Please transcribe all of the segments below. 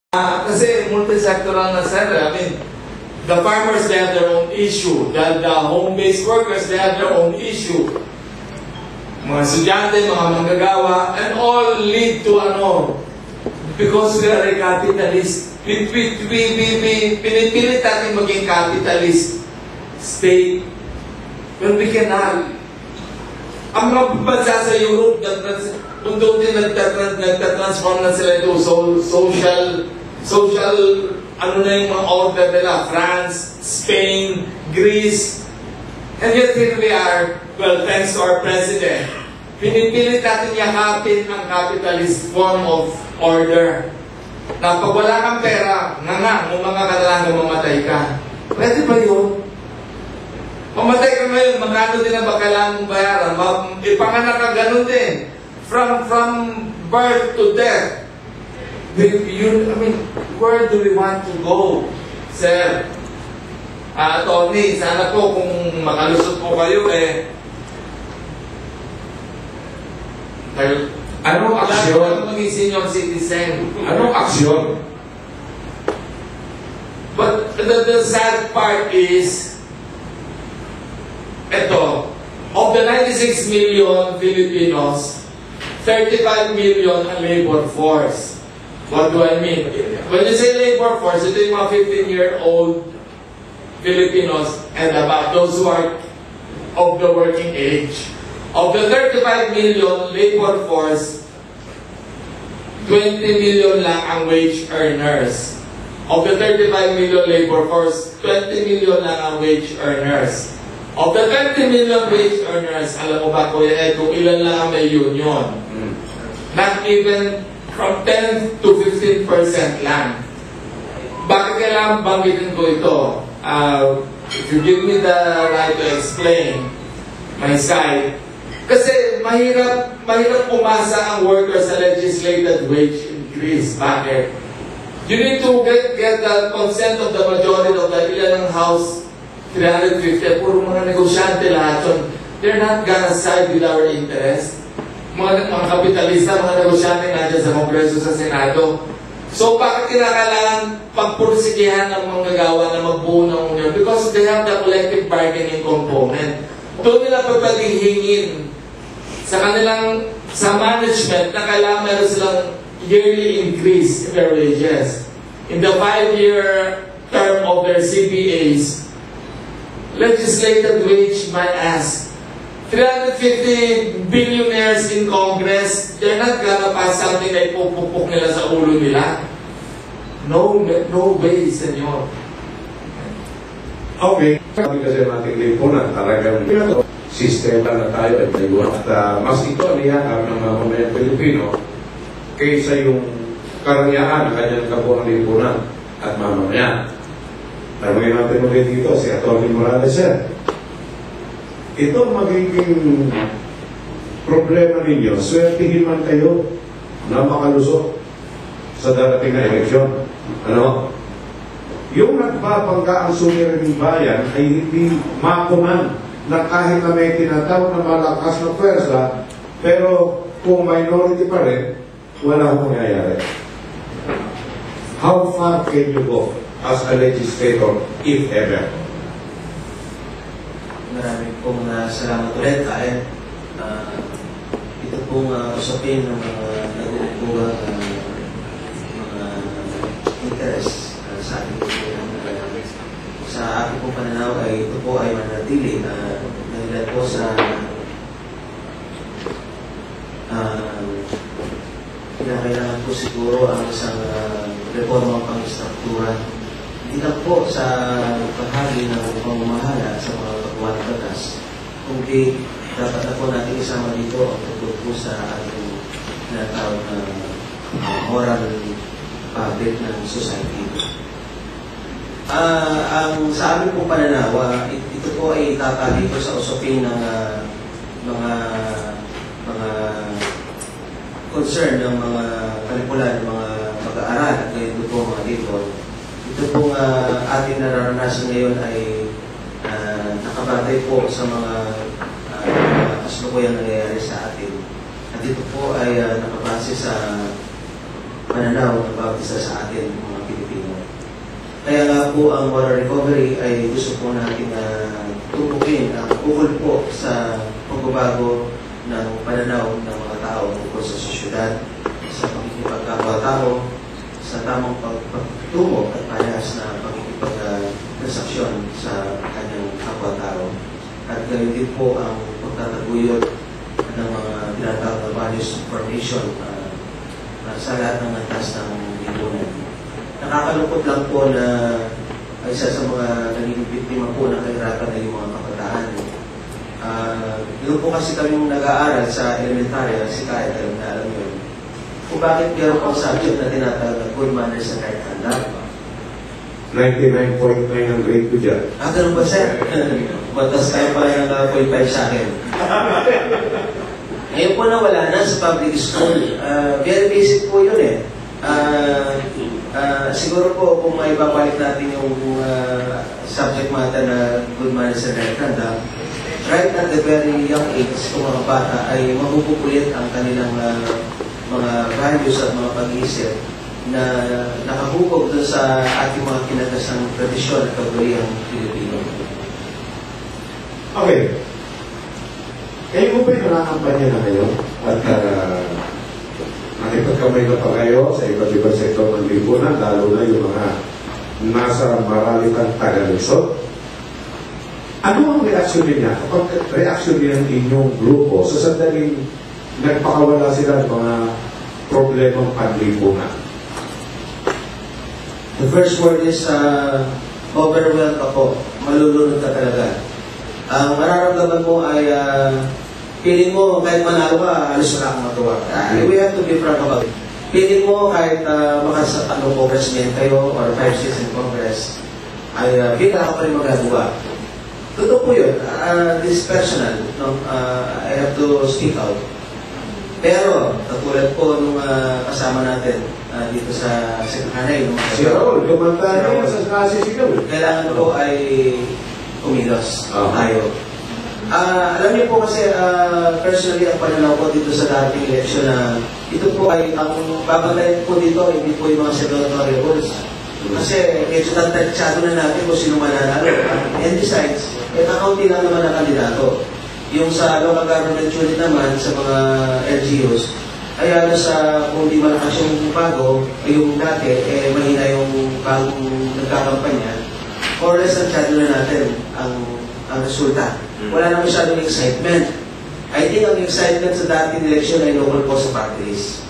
Kasi multi-sectoral na, sir. I mean, the farmers, they have their own issue. The home-based workers, they have their own issue. Mga estudyante, mga manggagawa, and all lead to because we are a capitalist. Pinipilit natin maging capitalist state. But we cannot. Ang mga bansa sa Europe, kung doon din nagtatransform na sila ito, social, na yung mga order nila, France, Spain, Greece, and yet here we are, well, thanks to our president, pinipilit natin yakapin ang capitalist form of order. Na pag wala kang pera, kung mga kailangan mamatay ka. Pwede ba yun? Mamatay ka ngayon, magkano din ang kailangan mong bayaran? Ipanganak ka ganun din. From birth to death. Where do we want to go? Sir, Tony, sana po kung makalusot po kayo anong aksyon? Maging senior citizen. Anong aksyon? But the sad part is, of the 96 million Filipinos, 35 million ang labor force. What do I mean? When you say labor force, ito yung mga 15-year-old Filipinos and about those who are of the working age. Of the 35 million labor force, 20 million lang ang wage earners. Of the 35 million labor force, 20 million lang ang wage earners. Of the 20 million wage earners, alam mo ba, Kuya Ed, kung ilan lang ang may union? Not even from 10 to 15% lang. Bakit kailangan banggitin ko ito? If you give me the right to explain my side, kasi mahirap umasa ang workers sa legislated wage increase. Bakit? You need to get the consent of the majority of the ilan ng House 350. Puro mga negosyante lahat yun. They're not gonna side with our interest. Mga kapitalista, mga negosyante nandiyan sa Kongreso, sa Senado. So, bakit kinakailangan pagpursigihan ng mga gagawa na magbuo ng union? Because they have the collective bargaining component. Doon nila pwedeng hingin sa management na kailangan meron silang yearly increase in their wages. In the 5-year term of their CBAs, legislated wage might ask 350 billionaires in Congress, they're not gonna pass something na ipupupok nila sa ulo nila. No way, senyor. Okay. Sabi kasi natin lipunan, talagang sistema na tayo ay tayo. At mas ito niyakap ng mga mamayang Pilipino kaysa yung karangyaan ng kanyang kabuang lipunan at mamamayan. Tanungin natin ulit dito si Atty. Morales, sir. Ito magiging problema ninyo, swertihin man kayo na makalusot sa darating na eleksyon. Yung nagbabangga ang sumirining bayan ay hindi makunan na kahit na may tinatawag na malakas na pwersa, pero kung minority pa rin, wala akong nangyayari. How far can you go as a legislator, if ever? Maraming pong salamat ulit tayo. Ito pong usapin ng mga nag-uupugang mga interest sa ating sa aking pong pananaw ay ito po ay manatili na nagilan po sa kinakailangan po siguro ang isang reforma pang-istruktura. Hindi lang po sa bahagi ng pamamahala sa mga paggawa ng batas, kundi dapat na po natin isama dito ang tugtog po sa ating tinatawag na moral fabric ng society. Ang sa amin pong pananaw, ito po ay tatali po sa usapin ng mga concern ng mga kalikulan, ng mga pag-aaral at ngayon po mga dito. Ito pong ating nararanasan ngayon ay nakabatay po sa mga kasalukuyang nangyayari sa atin. At ito po ay nakabase sa pananaw ng bawat isa sa atin, mga Pilipino. Kaya nga po ang water recovery ay gusto po natin tutukin ang ukol po sa pagbabago ng pananaw ng mga tao tungkol sa sosyedad, sa pakikipagkapwa-tao, sa tamang pagtungo at parehas na pakikipag-transaksyon sa kanyang kapwa-tao. At gayon din po ang pagtataguyod ng mga tinatawag na values formation sa lahat ng antas ng lipunan. Nakakalungkot lang po na isa sa mga naging biktima po ng kahirapan ay yung mga kabataan. Doon po kasi kami nag-aaral sa elementary, si kahit alam yun, kung bakit meron pang subject na tinatawag na good manners and right conduct. 99.9 ang grade ko dyan. Ganun ba, sir? Batas tayo pala ng 0.5 sa akin. Ngayon po na wala na sa public school. Very basic po yun eh. Siguro po kung may babalik natin yung subject matter na good manners and right conduct, right at the very young age, kung mga bata ay mapupulit ang kanilang mga values at mga pag-iisip na nakahubog doon sa ating mga kinatasang tradisyon at kagawihang Pilipino. Okay. Kayo mo ba'y nakakampanya na kayo? At nakipagkamay na pa kayo sa iba't ibang sektor ng lipunan, lalo na yung mga nasa maralitang taga-Luzon. Ano ang reaksyon niya? Kapag reaksyon niya ng inyong grupo, sa sandaling nagpakawala sila ng mga problemang panlipunan? The first word is overwhelmed ako. Malulunod ka talaga. Ang mararamdaman mo ay feeling mo kahit manalo ka, halos wala akong matuwa. We have to be frank about it. Feeling mo kahit congressman kayo or 5 seats in Congress, ay bigla ka pa rin magagawa. Totoo po yun. This is personal. No? I have to speak out. Pero, katulad po nung kasama natin dito sa Sekhanay. Si Raul, kumanta niya sa nasisigaw. Kailangan po ay kumilos tayo. Alam niyo po kasi personally ang pananaw ko dito sa dating eleksyon na ito po ay ang babantayan po dito hindi po yung mga senatorial rules. Kasi medyo tantansado na natin kung sino mananalo. And besides, kakaunti lang naman ang kandidato. Yung sa local government unit naman, sa mga LGUs, ay sa kung di malakas yung bago, yung dati, mahina yung bagong nagkakampanya, or less tansyado na natin ang resulta. Wala na masyadong excitement. I think ang excitement sa dating election ay local po sa party list.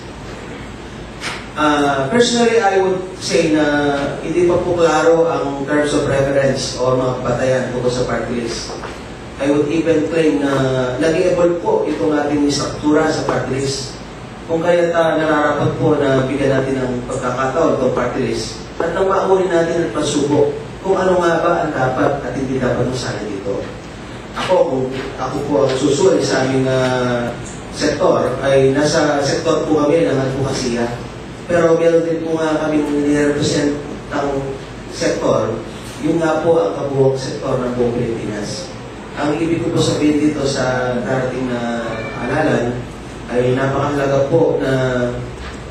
Personally, I would say na hindi pa po klaro ang terms of reference o mga batayan tungkol sa party list. I would even claim na nag-evolve po itong ating struktura sa party list. Kung kaya nararapat po na bigyan natin ng pagkakataon itong party list at nang maahuli natin at pasubok kung ano nga ba ang dapat at hindi dapat masali dito. Ako po ang susuri sa aming sektor, ay nasa sektor po kami ng advokasya. Pero meron din po nga kami nirepresent ang sektor, yung nga po ang kabuok sektor ng buong Pilipinas. Ang ibig ko po sabihin dito sa darating na halalan ay napakahalaga po na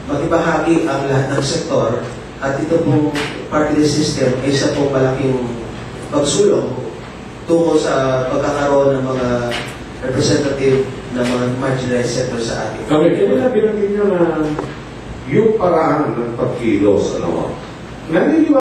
magbahagi ang lahat ng sektor at ito pong party list system ay isa pong malaking pagsulong tungo sa pagkakaroon ng mga representative ng mga marginalized sector sa ating. Kami, kaya binanggit nyo na yung paraan ng pagkilos, naniniwala